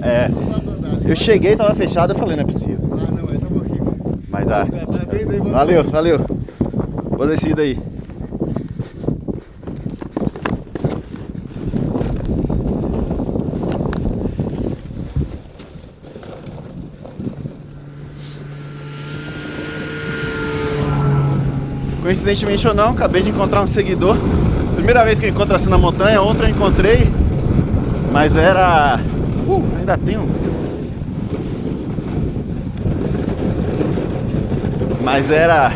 É. Não dá pra andar ali. Eu cheguei, tava fechado, eu falei, não é possível. Ah, não, aí tá um pouquinho. Mas Parabéns aí, mano. valeu, valeu. Boa descida aí. Coincidentemente ou não, acabei de encontrar um seguidor. Primeira vez que eu encontro assim na montanha, outra eu encontrei, mas era... ainda tem um... Mas era...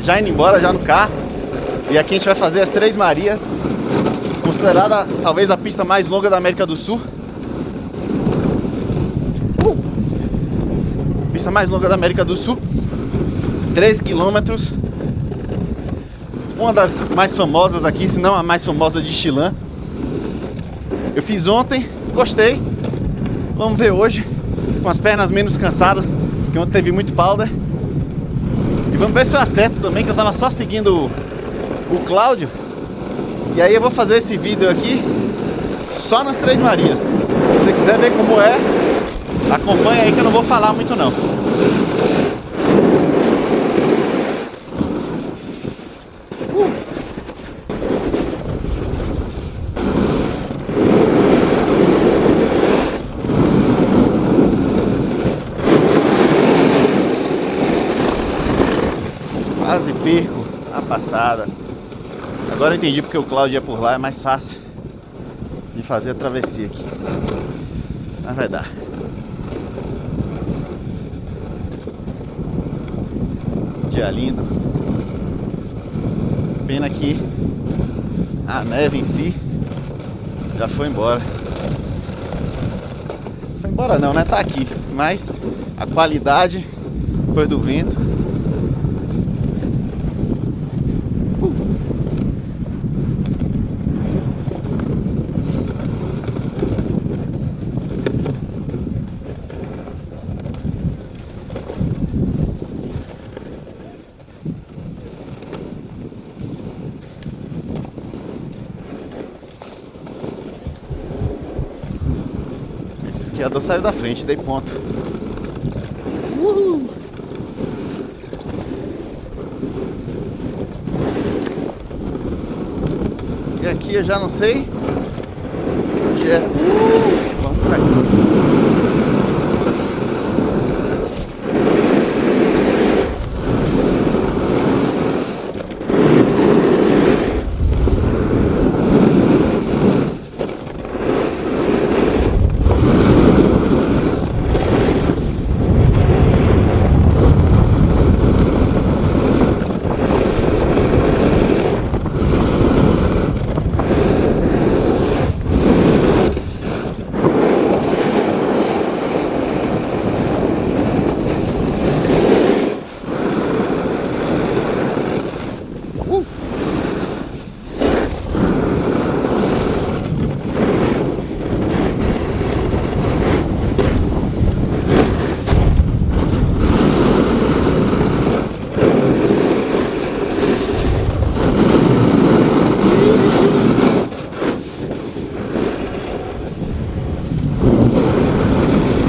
Já indo embora, já no carro. E aqui a gente vai fazer as Três Marias, considerada talvez a pista mais longa da América do Sul. Pista mais longa da América do Sul. 13 quilômetros. Uma das mais famosas aqui, se não a mais famosa de Chilã. Eu fiz ontem, gostei. Vamos ver hoje, com as pernas menos cansadas, porque ontem teve muito powder. E vamos ver se eu acerto também, que eu tava só seguindo o Cláudio. E aí eu vou fazer esse vídeo aqui só nas Três Marias. Se você quiser ver como é, acompanha aí que eu não vou falar muito não. Quase perco a passada. Agora eu entendi porque o Cláudio ia por lá, é mais fácil de fazer a travessia aqui. Mas vai dar. Dia lindo. Pena que a neve em si já foi embora. Foi embora não, né? Tá aqui. Mas a qualidade depois do vento. Esse esquiador saiu da frente, dei ponto. Uhul. E aqui eu já não sei onde é. Vamos por aqui.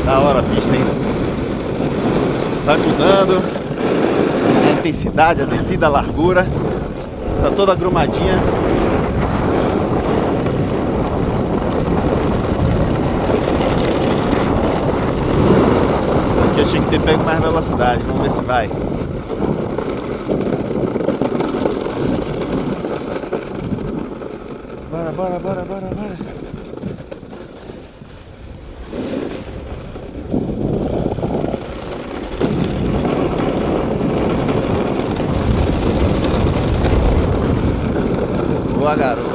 Da hora a pista, hein? Tá mudando a intensidade, a descida, a largura. Tá toda agrumadinha. Aqui eu tinha que ter pego mais velocidade. Vamos ver se vai. Bora, bora, bora, bora, bora. Boa, garoto.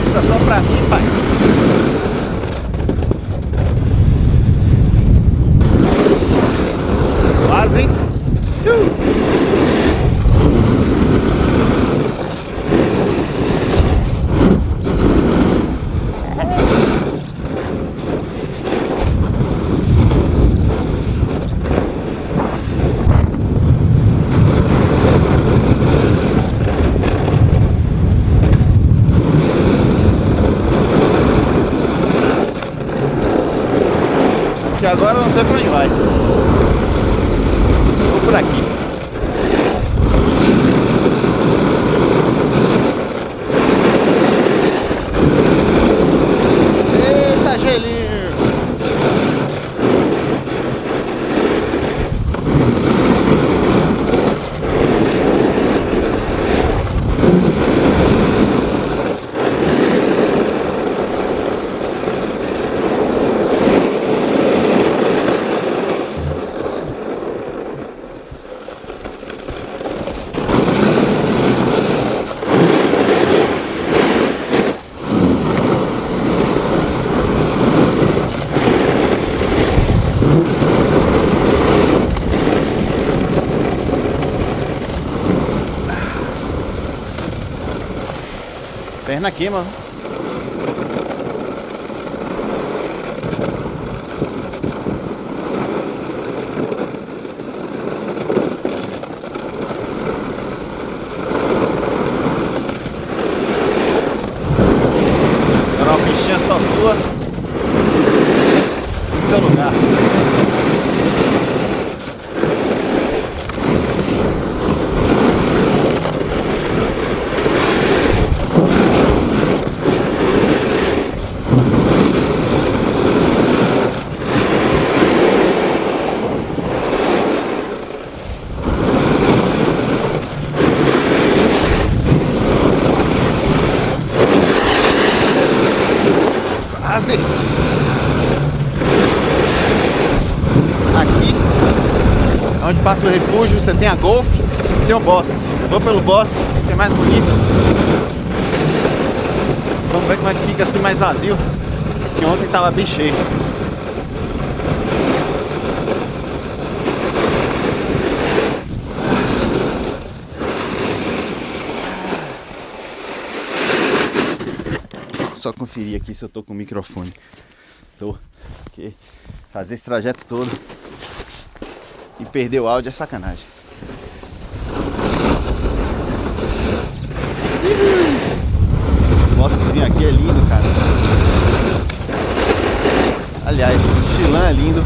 Pista só pra mim, pai. Quase, hein? agora eu não sei pra onde vai. Vou por aqui. Eita, gelinho! Perna queima. Era uma bichinha só sua em seu lugar. Quase. Aqui, onde passa o refúgio, você tem a Golf, tem o bosque. Vou pelo bosque, que é mais bonito. Vamos ver como é que fica assim mais vazio, que ontem tava bem cheio. Só conferir aqui se eu tô com o microfone. Tô. Porque fazer esse trajeto todo e perder o áudio é sacanagem. O bosquezinho aqui é lindo, cara. Aliás, Chilã é lindo.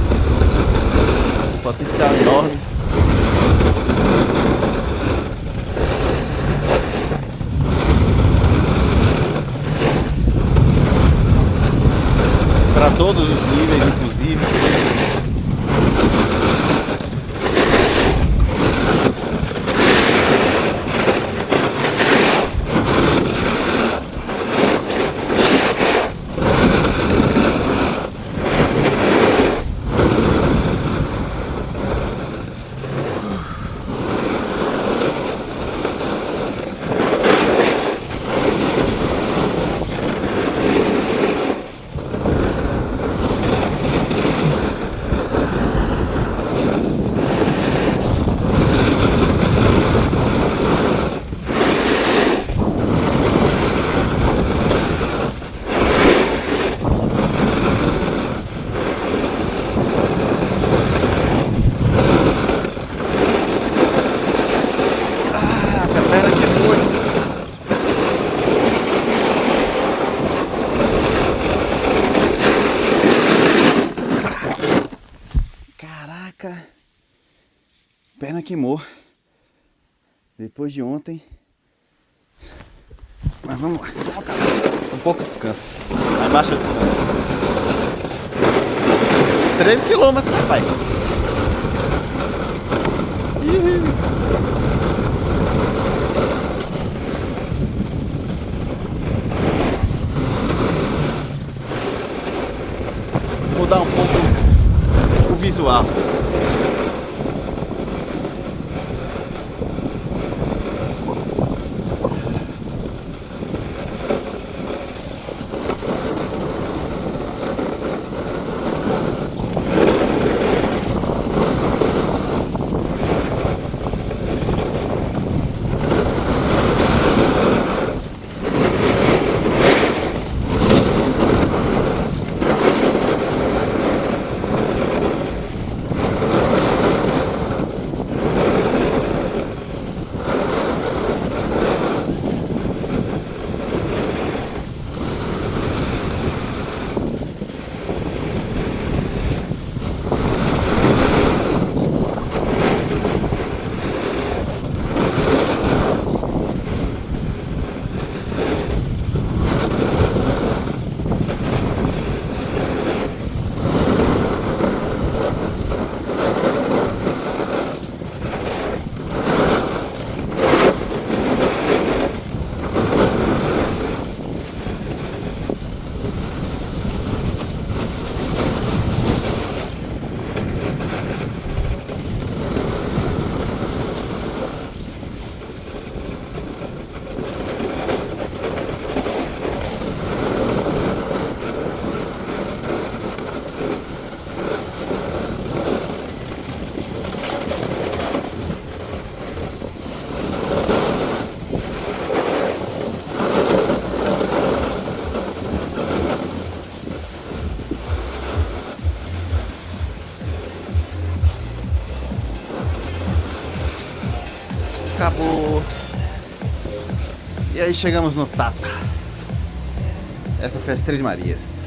Potencial enorme. Para todos os níveis, inclusive. Perna queimou. Depois de ontem. Mas vamos lá. Um pouco de descanso. Lá embaixo eu descanso. 3 quilômetros, né, pai? Mudar um pouco o visual. Acabou. E aí chegamos no Tata. Essa foi as Três Marias.